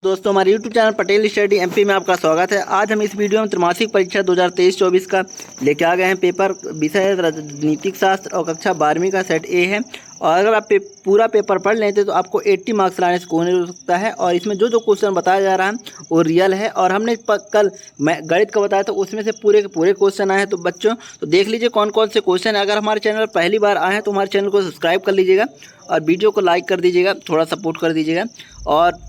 दोस्तों हमारे YouTube channel Patel study MP में आपका स्वागत है। आज हम इस वीडियो में त्रैमासिक परीक्षा 2023-24 का लेके आ गए हैं पेपर। विषय है राजनीतिक शास्त्र और कक्षा 12वीं का सेट ए है। और अगर आप पूरा पेपर पढ़ लेते तो आपको 80 मार्क्स लाने से कोई नहीं हो सकता है। और इसमें जो क्वेश्चन बताया जा रहा है वो रियल है। और हमने कल गणित का बताया था, उसमें से पूरे के पूरे क्वेश्चन आए हैं। तो बच्चों तो देख लीजिए कौन कौन से क्वेश्चन है। अगर हमारे चैनल पर पहली बार आए हैं तो हमारे चैनल को सब्सक्राइब कर लीजिएगा और वीडियो को लाइक कर दीजिएगा, थोड़ा सपोर्ट कर दीजिएगा। और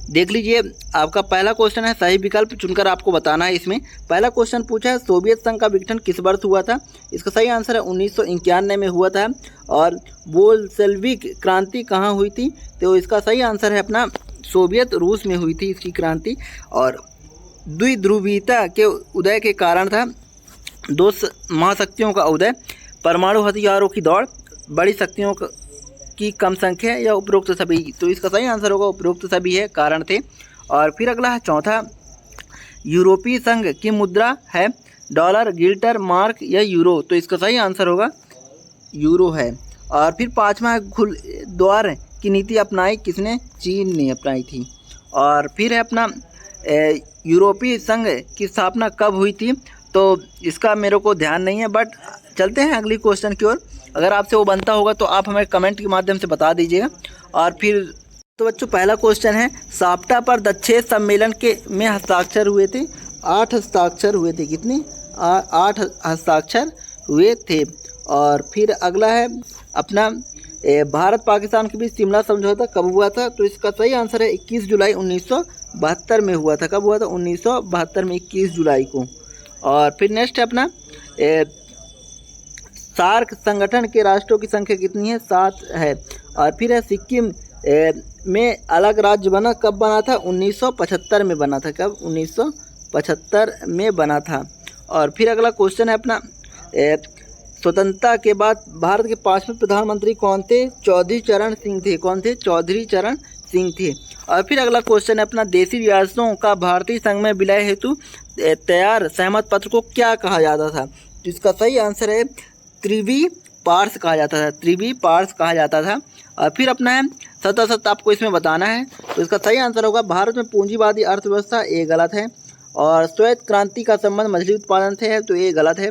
देख लीजिए आपका पहला क्वेश्चन है, सही विकल्प चुनकर आपको बताना है। इसमें पहला क्वेश्चन पूछा है, सोवियत संघ का विघटन किस वर्ष हुआ था? इसका सही आंसर है 1991 में हुआ था। और बोल्शेविक क्रांति कहाँ हुई थी? तो इसका सही आंसर है अपना सोवियत रूस में हुई थी इसकी क्रांति। और द्विध्रुवीयता के उदय के कारण था दो महाशक्तियों का उदय, परमाणु हथियारों की दौड़, बड़ी शक्तियों की कम संख्या या उपरोक्त सभी। तो इसका सही आंसर होगा उपरोक्त सभी है कारण थे। और फिर अगला है चौथा, यूरोपीय संघ की मुद्रा है डॉलर, गिल्टर, मार्क या यूरो? तो इसका सही आंसर होगा यूरो है। और फिर पांचवा है, खुले द्वार की नीति अपनाई किसने? चीन ने अपनाई थी। और फिर है अपना यूरोपीय संघ की स्थापना कब हुई थी? तो इसका मेरे को ध्यान नहीं है, बट चलते हैं अगली क्वेश्चन की ओर। अगर आपसे वो बनता होगा तो आप हमें कमेंट के माध्यम से बता दीजिएगा। और फिर तो बच्चों पहला क्वेश्चन है, साप्टा पर दक्षेण सम्मेलन के में हस्ताक्षर हुए थे? 8 हस्ताक्षर हुए थे। कितने? 8 हस्ताक्षर हुए थे। और फिर अगला है अपना भारत पाकिस्तान के बीच शिमला समझौता कब हुआ था? तो इसका सही आंसर है 21 जुलाई 1972 में हुआ था। कब हुआ था? 1972 में 21 जुलाई को। और फिर नेक्स्ट है अपना सार्क संगठन के राष्ट्रों की संख्या कितनी है? 7 है। और फिर है सिक्किम में अलग राज्य बना कब बना था? 1975 में बना था। कब? 1975 में बना था। और फिर अगला क्वेश्चन है अपना स्वतंत्रता के बाद भारत के 5वें प्रधानमंत्री कौन थे? चौधरी चरण सिंह थे। कौन थे? चौधरी चरण सिंह थे। और फिर अगला क्वेश्चन है अपना देशी रियासतों का भारतीय संघ में विलय हेतु तैयार सहमत पत्र को क्या कहा जाता था? तो इसका सही आंसर है त्रिवी पार्स कहा जाता था। त्रिवी पार्स कहा जाता था। और फिर अपना है सत आपको इसमें बताना है। तो इसका सही आंसर होगा भारत में पूंजीवादी अर्थव्यवस्था, ये गलत है। और श्वेत क्रांति का संबंध मछली उत्पादन से है, तो ये गलत है।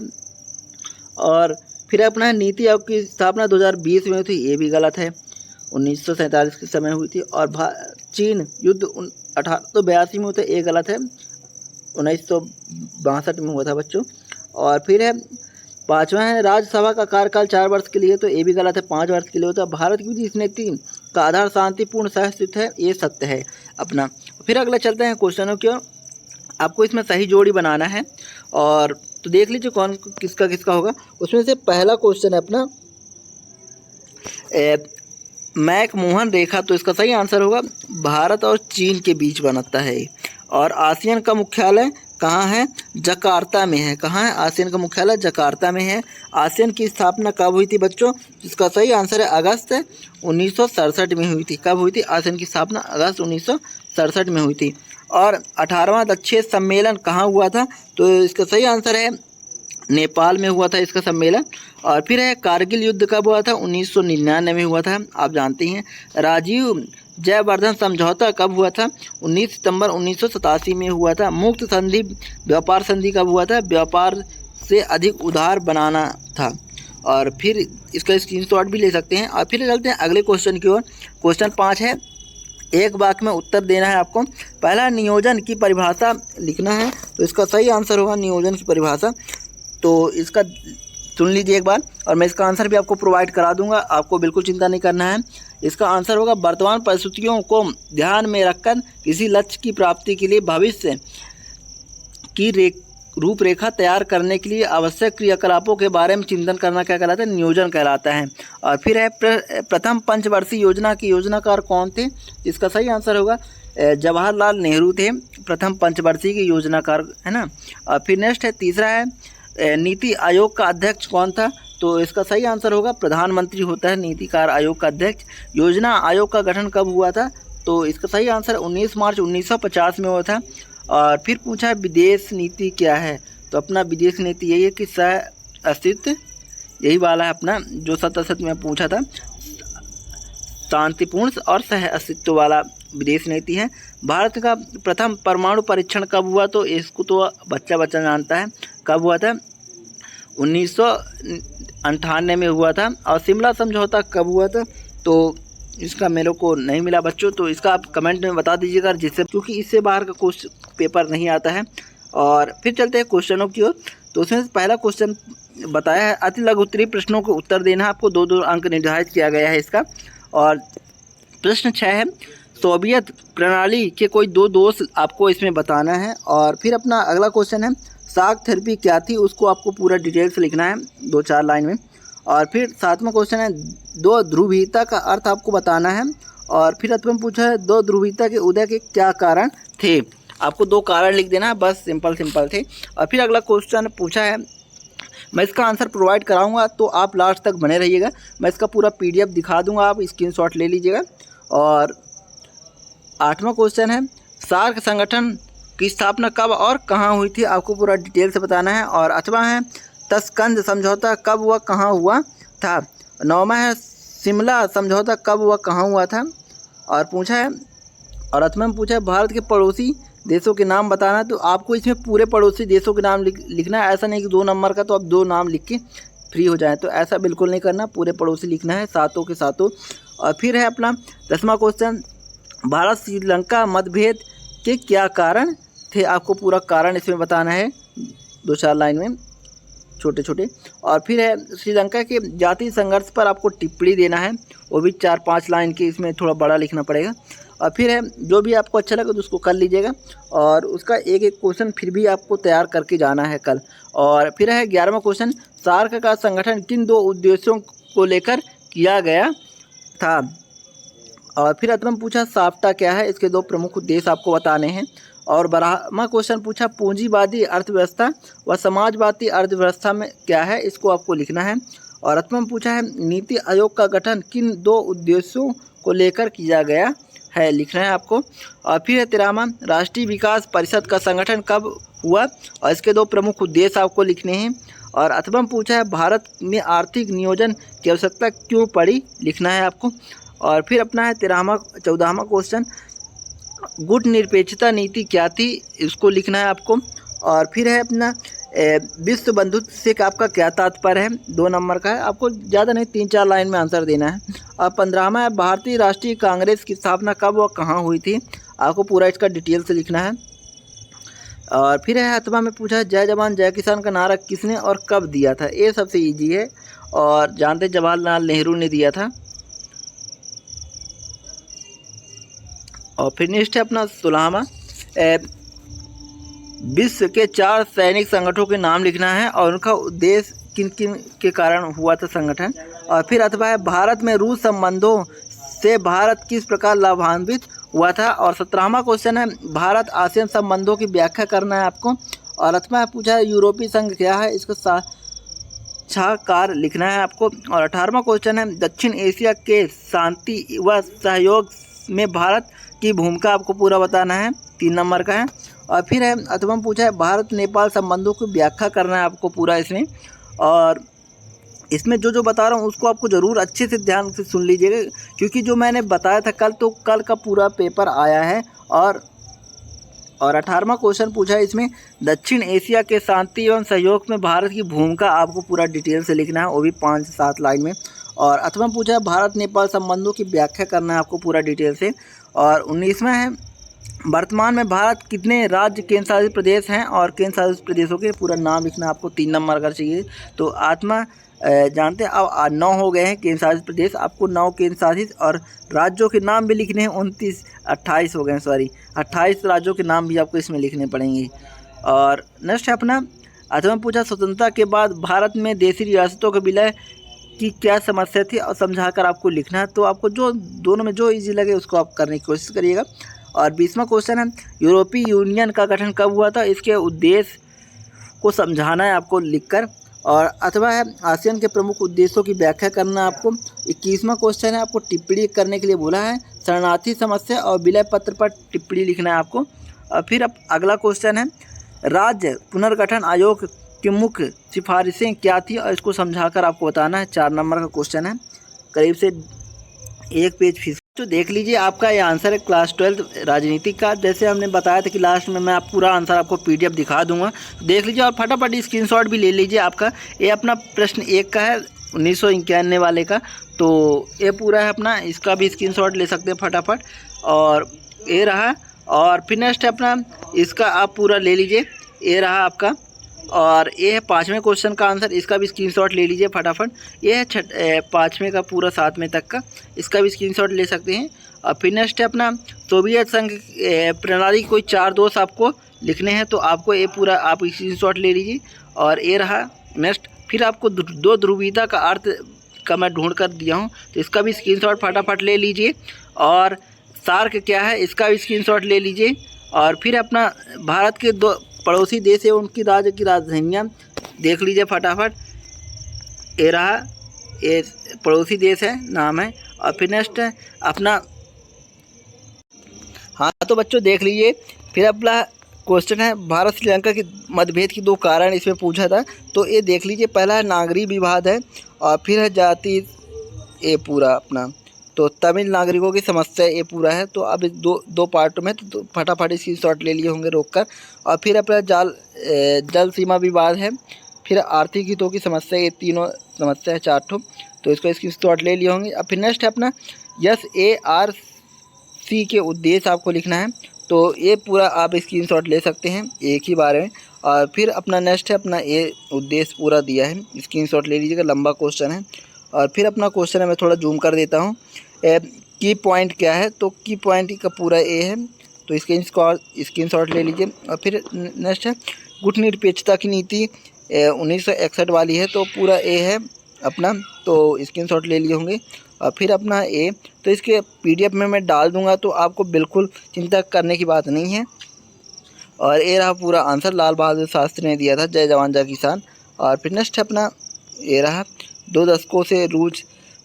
और फिर अपना है नीति आयोग की स्थापना 2020 में हुई थी, ये भी गलत है। 1947 के समय हुई थी। और चीन युद्ध 1882 में हुआ था, ये गलत है। 1962 में हुआ था बच्चों। और फिर है पांचवा है राज्यसभा का कार्यकाल 4 वर्ष के लिए, तो ये भी गलत है, 5 वर्ष के लिए होता है। भारत की विदेश नीति का आधार शांतिपूर्ण सहस्थित है, ये सत्य है अपना। फिर अगला चलते हैं क्वेश्चनों की ओर। आपको इसमें सही जोड़ी बनाना है। और तो देख लीजिए कौन किसका किसका होगा। उसमें से पहला क्वेश्चन है अपना मैकमोहन रेखा। तो इसका सही आंसर होगा भारत और चीन के बीच बनता है। और आसियान का मुख्यालय कहाँ है? जकार्ता में है। कहाँ है? आसियान का मुख्यालय जकार्ता में है। आसियान की स्थापना कब हुई थी बच्चों? इसका सही आंसर है अगस्त 1967 में हुई थी। कब हुई थी आसियान की स्थापना? अगस्त 1967 में हुई थी। और 18वां दक्षेण सम्मेलन कहाँ हुआ था? तो इसका सही आंसर है नेपाल में हुआ था इसका सम्मेलन। और फिर है कारगिल युद्ध कब हुआ था? 1999 में हुआ था, आप जानते हैं। राजीव जयवर्धन समझौता कब हुआ था? 19 सितंबर 1987 में हुआ था। मुक्त संधि व्यापार संधि कब हुआ था? व्यापार से अधिक उधार बनाना था। और फिर इसका स्क्रीनशॉट भी ले सकते हैं। और फिर चलते हैं अगले क्वेश्चन की ओर। क्वेश्चन 5 है, एक वाक्य में उत्तर देना है आपको। पहला, नियोजन की परिभाषा लिखना है। तो इसका सही आंसर होगा नियोजन की परिभाषा। तो इसका सुन लीजिए एक बार, और मैं इसका आंसर भी आपको प्रोवाइड करा दूंगा, आपको बिल्कुल चिंता नहीं करना है। इसका आंसर होगा वर्तमान परिस्थितियों को ध्यान में रखकर किसी लक्ष्य की प्राप्ति के लिए भविष्य की रूपरेखा तैयार करने के लिए आवश्यक क्रियाकलापों के बारे में चिंतन करना क्या कहलाता है? नियोजन कहलाता है। और फिर है प्रथम पंचवर्षीय योजना के योजनाकार कौन थे? इसका सही आंसर होगा जवाहरलाल नेहरू थे प्रथम पंचवर्षीय के योजनाकार, है ना। और फिर नेक्स्ट है तीसरा है नीति आयोग का अध्यक्ष कौन था? तो इसका सही आंसर होगा प्रधानमंत्री होता है नीति आयोग का अध्यक्ष। योजना आयोग का गठन कब हुआ था? तो इसका सही आंसर 19 मार्च 1950 में हुआ था। और फिर पूछा है विदेश नीति क्या है? तो अपना विदेश नीति यही है कि सह अस्तित्व, यही वाला है अपना जो सत में पूछा था, शांतिपूर्ण और सह अस्तित्व वाला विदेश नीति है। भारत का प्रथम परमाणु परीक्षण कब हुआ? तो इसको तो बच्चा बच्चा जानता है, कब हुआ था? 1998 में हुआ था। और शिमला समझौता कब हुआ था? तो इसका मेरे को नहीं मिला बच्चों, तो इसका आप कमेंट में बता दीजिएगा, जिससे क्योंकि इससे बाहर का क्वेश्चन पेपर नहीं आता है। और फिर चलते हैं क्वेश्चनों की ओर। तो उसमें पहला क्वेश्चन बताया है, अति लघु उत्तरीय प्रश्नों को उत्तर देना, आपको 2-2 अंक निर्धारित किया गया है इसका। और प्रश्न 6 है, सोवियत प्रणाली के कोई 2 दोष आपको इसमें बताना है। और फिर अपना अगला क्वेश्चन है, शॉक थेरेपी क्या थी? उसको आपको पूरा डिटेल से लिखना है 2-4 लाइन में। और फिर 7वां क्वेश्चन है, 2 ध्रुवीयता का अर्थ आपको बताना है। और फिर 8वां पूछा है, 2 ध्रुवीयता के उदय के क्या कारण थे? आपको 2 कारण लिख देना है, बस सिंपल थे। और फिर अगला क्वेश्चन पूछा है, मैं इसका आंसर प्रोवाइड कराऊंगा, तो आप लास्ट तक बने रहिएगा। मैं इसका पूरा PDF दिखा दूंगा, आप स्क्रीनशॉट ले लीजिएगा। और 8वां क्वेश्चन है, सार्क संगठन की स्थापना कब और कहाँ हुई थी? आपको पूरा डिटेल से बताना है। और 8वां है, तस्कंद समझौता कब हुआ, कहाँ हुआ था? 9वां है, शिमला समझौता कब हुआ, कहाँ हुआ था? और 8वां में पूछा है, भारत के पड़ोसी देशों के नाम बताना। तो आपको इसमें पूरे पड़ोसी देशों के नाम लिखना है, ऐसा नहीं कि 2 नंबर का तो आप 2 नाम लिख के फ्री हो जाए, तो ऐसा बिल्कुल नहीं करना, पूरे पड़ोसी लिखना है, सातों के सातों। और फिर है अपना 10वां क्वेश्चन, भारत श्रीलंका मतभेद के क्या कारण थे? आपको पूरा कारण इसमें बताना है 2-4 लाइन में, छोटे। और फिर है, श्रीलंका के जातीय संघर्ष पर आपको टिप्पणी देना है, वो भी 4-5 लाइन की, इसमें थोड़ा बड़ा लिखना पड़ेगा। और फिर है, जो भी आपको अच्छा लगे तो उसको कर लीजिएगा, और उसका एक क्वेश्चन फिर भी आपको तैयार करके जाना है कल। और फिर है 11वां क्वेश्चन, सार्क का संगठन किन 2 उद्देश्यों को लेकर किया गया था? और फिर 8वां पूछा, साफ्टा क्या है? इसके 2 प्रमुख उद्देश्य आपको बताने हैं। और 12वां क्वेश्चन पूछा, पूंजीवादी अर्थव्यवस्था व समाजवादी अर्थव्यवस्था में क्या है? इसको आपको लिखना है। और 8वां पूछा है, नीति आयोग का गठन किन 2 उद्देश्यों को लेकर किया गया है? लिखना है आपको। और फिर है 13वां, राष्ट्रीय विकास परिषद का संगठन कब हुआ? और इसके 2 प्रमुख उद्देश्य आपको लिखने हैं। और 8वां पूछा है, भारत में आर्थिक नियोजन की आवश्यकता क्यों पड़ी? लिखना है आपको। और फिर अपना है 14वां क्वेश्चन, गुट निरपेक्षता नीति क्या थी? इसको लिखना है आपको। और फिर है अपना विश्व बंधुत्व से आपका क्या तात्पर्य है? 2 नंबर का है, आपको ज़्यादा नहीं 3-4 लाइन में आंसर देना है। और 15वां है, भारतीय राष्ट्रीय कांग्रेस की स्थापना कब व कहाँ हुई थी? आपको पूरा इसका डिटेल से लिखना है। और फिर है 7वां में पूछा, जय जवान जय किसान का नारा किसने और कब दिया था? ये सबसे ईजी है, और जानते जवाहरलाल नेहरू ने दिया था। और फिर नेक्स्ट है अपना 16वां, विश्व के 4 सैनिक संगठनों के नाम लिखना है, और उनका उद्देश्य किन किन के कारण हुआ था संगठन। और फिर 8वां है, भारत में रूस संबंधों से भारत किस प्रकार लाभान्वित हुआ था? और 17वां क्वेश्चन है, भारत आसियान संबंधों की व्याख्या करना है आपको। और 8वां पूछा है, यूरोपीय संघ क्या है? इसको साक्षात्कार लिखना है आपको। और 18वां क्वेश्चन है, दक्षिण एशिया के शांति व सहयोग में भारत की भूमिका आपको पूरा बताना है, 3 नंबर का है। और फिर है 8वां पूछा है, भारत नेपाल संबंधों की व्याख्या करना है आपको पूरा इसमें। और इसमें जो बता रहा हूँ उसको आपको ज़रूर अच्छे से ध्यान से सुन लीजिएगा, क्योंकि जो मैंने बताया था कल, तो कल का पूरा पेपर आया है। और 18वां क्वेश्चन पूछा है इसमें, दक्षिण एशिया के शांति एवं सहयोग में भारत की भूमिका आपको पूरा डिटेल से लिखना है, वो भी 5-7 लाइन में। और 8वां पूछा है, भारत नेपाल संबंधों की व्याख्या करना है आपको पूरा डिटेल से। और 19वां है, वर्तमान में भारत कितने राज्य केंद्र शासित प्रदेश हैं? और केंद्र शासित प्रदेशों के पूरा नाम लिखना आपको, 3 नंबर का चाहिए। तो 8वां जानते हैं, अब 9 हो गए हैं केंद्र शासित प्रदेश, आपको 9 केंद्र शासित, और राज्यों के नाम भी लिखने हैं 28 हो गए हैं, सॉरी 28 राज्यों के नाम भी आपको इसमें लिखने पड़ेंगे। और नेक्स्ट है अपना 8वां पूछा, स्वतंत्रता के बाद भारत में देशी रियासतों के विलय की क्या समस्या थी? और समझाकर आपको लिखना है। तो आपको जो दोनों में जो ईजी लगे उसको आप करने की कोशिश करिएगा। और 20वां क्वेश्चन है, यूरोपीय यूनियन का गठन कब हुआ था? इसके उद्देश्य को समझाना है आपको लिखकर। और अथवा है, आसियान के प्रमुख उद्देश्यों की व्याख्या करना आपको। 21वां क्वेश्चन है, आपको टिप्पणी करने के लिए बोला है, शरणार्थी समस्या और विलय पत्र पर टिप्पणी लिखना है आपको। और फिर अब अगला क्वेश्चन है, राज्य पुनर्गठन आयोग की मुख्य सिफारिशें क्या थी? और इसको समझाकर आपको बताना है, 4 नंबर का क्वेश्चन है, करीब से 1 पेज फीस। तो देख लीजिए आपका ये आंसर है क्लास 12 राजनीति का। जैसे हमने बताया था कि लास्ट में मैं पूरा आंसर आपको पीडीएफ दिखा दूंगा, देख लीजिए और फटाफट स्क्रीनशॉट भी ले लीजिए। आपका ये अपना प्रश्न 1 का है 1991 वाले का, तो ये पूरा है अपना, इसका भी स्क्रीनशॉट ले सकते हैं फटाफट। और ये रहा, और फिर नेक्स्ट है अपना, इसका आप पूरा ले लीजिए, ये रहा आपका। और ये है 5वें क्वेश्चन का आंसर, इसका भी स्क्रीनशॉट ले लीजिए फटाफट। ये है 5वें का पूरा 7वें तक का, इसका भी स्क्रीनशॉट ले सकते हैं। और फिर नेक्स्ट है अपना सोवियत संघ प्रणाली कोई 4 दोष आपको लिखने हैं, तो आपको ये पूरा आप स्क्रीनशॉट ले लीजिए। और ये रहा नेक्स्ट, फिर आपको 2 ध्रुवीयता का अर्थ का मैं ढूंढ कर दिया हूँ, तो इसका भी स्क्रीनशॉट फटाफट ले लीजिए। और सार्क क्या है इसका भी स्क्रीनशॉट ले लीजिए। और फिर अपना भारत के 2 पड़ोसी देश है उनकी राज्य की राजधानियाँ देख लीजिए फटाफट। ये रहा, ये पड़ोसी देश है, नाम है। और फिर नेक्स्ट है अपना, हाँ तो बच्चों देख लीजिए, फिर अपना क्वेश्चन है भारत श्रीलंका के मतभेद की 2 कारण इसमें पूछा था, तो ये देख लीजिए। पहला है नागरिक विवाद है, और फिर है जाति, ये पूरा अपना तो तमिल नागरिकों की समस्या, ये पूरा है। तो अब दो पार्टों में तो फटाफट इसकी शॉट ले लिए होंगे रोककर। और फिर अपना जल सीमा विवाद है, फिर आर्थिक हितों की समस्या, ये तीनों समस्या है 4 ठो, तो इसको इसकी शॉट ले लिए होंगे। अब फिर नेक्स्ट है अपना SARC के उद्देश्य आपको लिखना है, तो ये पूरा आप स्क्रीनशॉट ले सकते हैं एक ही बारे में। और फिर अपना नेक्स्ट है अपना, ये उद्देश्य पूरा दिया है, स्क्रीनशॉट ले लीजिएगा, लंबा क्वेश्चन है। और फिर अपना क्वेश्चन है, मैं थोड़ा जूम कर देता हूँ। की पॉइंट क्या है, तो की पॉइंट का पूरा ए है, तो इसके स्क्रीनशॉट ले लीजिए। और फिर नेक्स्ट है गुटनिरपेक्षता की नीति 1961 वाली है, तो पूरा ए है अपना, तो स्क्रीनशॉट ले लिए होंगे। और फिर अपना ए, तो इसके पीडीएफ में मैं डाल दूंगा, तो आपको बिल्कुल चिंता करने की बात नहीं है। और ये रहा पूरा आंसर, लाल बहादुर शास्त्री ने दिया था, जय जवान जय किसान। और फिर नेक्स्ट अपना ये रहा, 2 दशकों से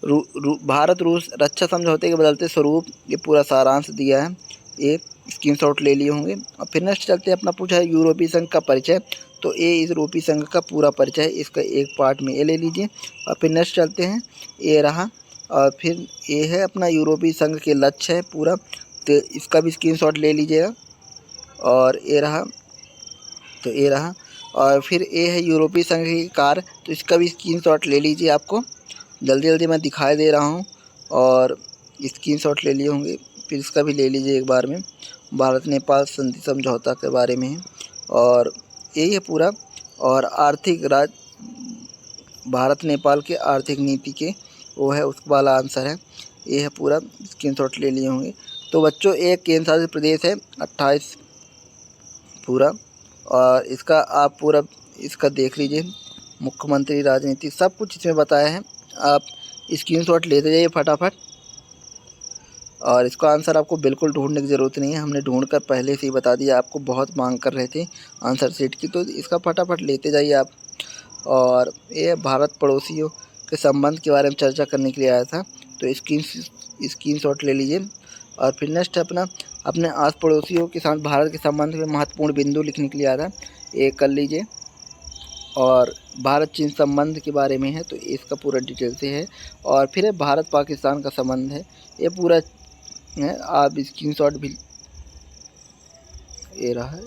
भारत रूस रक्षा समझौते के बदलते स्वरूप, ये पूरा सारांश दिया है, ये स्क्रीनशॉट ले लिए होंगे। और फिर नेक्स्ट चलते हैं, अपना पूछा है यूरोपीय संघ का परिचय, तो ये इस यूरोपीय संघ का पूरा परिचय है, इसका एक पार्ट में ये ले लीजिए। और फिर नेक्स्ट चलते हैं, ये रहा। और फिर ये है अपना यूरोपीय संघ के लक्ष्य है पूरा, तो इसका भी स्क्रीनशॉट ले लीजिएगा। और ये रहा, तो ये रहा। और फिर ये है यूरोपीय संघ की कार्य, तो इसका भी स्क्रीनशॉट ले लीजिए। आपको जल्दी जल्दी मैं दिखाई दे रहा हूँ, और स्क्रीनशॉट ले लिए होंगे, फिर इसका भी ले लीजिए एक बार में। भारत नेपाल संधि समझौता के बारे में है, और यही है पूरा। और आर्थिक भारत नेपाल के आर्थिक नीति के वो है, उसका वाला आंसर है, ये है पूरा, स्क्रीनशॉट ले लिए होंगे। तो बच्चों एक केंद्र शासित प्रदेश है 28 पूरा, और इसका आप पूरा इसका देख लीजिए, मुख्यमंत्री राजनीति सब कुछ इसमें बताया है, आप स्क्रीनशॉट लेते जाइए फटाफट। और इसका आंसर आपको बिल्कुल ढूंढने की ज़रूरत नहीं है, हमने ढूंढकर पहले से ही बता दिया, आपको बहुत मांग कर रहे थे आंसर शीट की, तो इसका फटाफट लेते जाइए आप। और ये भारत पड़ोसियों के संबंध के बारे में चर्चा करने के लिए आया था, तो स्क्रीनशॉट ले लीजिए। और फिर नेक्स्ट अपना, अपने आस पड़ोसियों के साथ भारत के संबंध में महत्वपूर्ण बिंदु लिखने के लिए आया था, ये कर लीजिए। और भारत चीन संबंध के बारे में है, तो इसका पूरा डिटेल से है। और फिर भारत पाकिस्तान का संबंध है, ये पूरा है, आप स्क्रीनशॉट भी ये रहा है।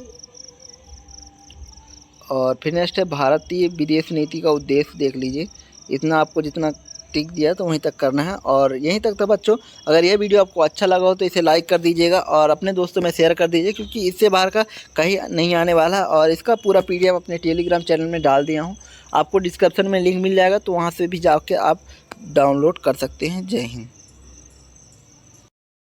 और फिर नेक्स्ट है भारतीय विदेश नीति का उद्देश्य देख लीजिए, इतना आपको जितना टिक दिया तो वहीं तक करना है। और यहीं तक था बच्चों। अगर यह वीडियो आपको अच्छा लगा हो तो इसे लाइक कर दीजिएगा और अपने दोस्तों में शेयर कर दीजिए, क्योंकि इससे बाहर का कहीं नहीं आने वाला। और इसका पूरा पीडीएफ अपने टेलीग्राम चैनल में डाल दिया हूँ, आपको डिस्क्रिप्शन में लिंक मिल जाएगा, तो वहाँ से भी जाके आप डाउनलोड कर सकते हैं। जय हिंद।